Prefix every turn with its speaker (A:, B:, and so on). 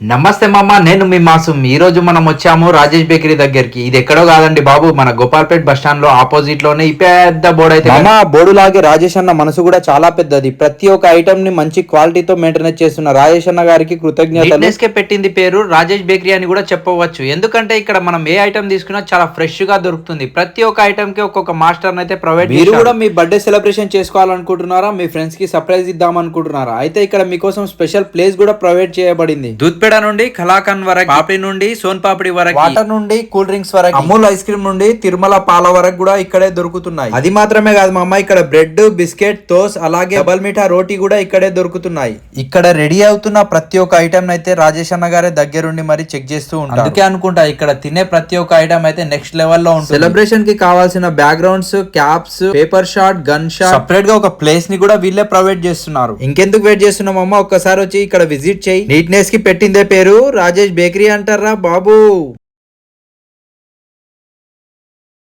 A: నమస్తే మామ, నేను మీ మాసం. ఈ రోజు మనం వచ్చాము రాజేష్ బేకరీ దగ్గరికి. ఇది ఎక్కడో కాదండి బాబు, మన గోపాల్పేట్ బస్ స్టాండ్ లో ఆపోజిట్ లోనే ఈ పెద్ద బోర్డు అయితే.
B: మామ, బోర్డు లాగే రాజేష్ అన్న మనసు కూడా చాలా పెద్దది. ప్రతి ఒక్క ఐటమ్ ని మంచి క్వాలిటీతో మెయింటెనెన్స్ చేస్తున్న రాజేష్ అన్న గారికి కృతజ్ఞతలు.
A: కే పెట్టింది పేరు రాజేష్ బేకరీ అని కూడా చెప్పవచ్చు. ఎందుకంటే ఇక్కడ మనం ఏ ఐటమ్ తీసుకున్నా చాలా ఫ్రెష్ గా దొరుకుతుంది. ప్రతి ఒక్క ఐటమ్ కి ఒక్కొక్క మాస్టర్ అయితే ప్రొవైడ్.
B: మీరు కూడా మీ బర్త్డే సెలబ్రేషన్ చేసుకోవాలనుకుంటున్నారా? మీ ఫ్రెండ్స్ కి సర్ప్రైజ్ ఇద్దాం అనుకుంటున్నారా? అయితే ఇక్కడ మీకోసం స్పెషల్ ప్లేస్ కూడా ప్రొవైడ్ చేయబడింది.
A: దూద్పేట నుండి కలాకన్ వరకు, పాపిడి నుండి సోన్ పాపిడి వరకు,
B: వాటర్ నుండి కూల్ డ్రింక్స్ వరకు, అమూల్ ఐస్ క్రీమ్ నుండి తిరుమల పాల వరకు కూడా ఇక్కడే దొరుకుతున్నాయి. అది మాత్రమే కాదు మామ, ఇక్కడ బ్రెడ్, బిస్కెట్, తోస్, అలాగే డబల్ మీఠా రోటీ కూడా ఇక్కడే దొరుకుతున్నాయి. ఇక్కడ రెడీ అవుతున్న ప్రతి ఒక్క ఐటమ్ అయితే రాజేష్ అన్న గారే దగ్గరుండి మరి చెక్ చేస్తూ ఉంటారు. అందుకే అనుకుంటా ఇక్కడ తినే ప్రతి ఒక్క ఐటమ్ అయితే నెక్స్ట్ లెవెల్ లో ఉంటుంది. సెలబ్రేషన్ కి కావాల్సిన backgrounds, caps, paper shot, gun shot, separate గా ఒక ప్లేస్ ని కూడా వీళ్ళే ప్రొవైడ్ చేస్తున్నారు. ఇంకెందుకు వెయిట్ చేస్తున్నామమ్మా, ఒక్కసారి వచ్చి ఇక్కడ విజిట్ చేయి. నీట్నెస్ కి పెట్టిందే పేరు రాజేష్ బేకరీ అంటారా బాబు.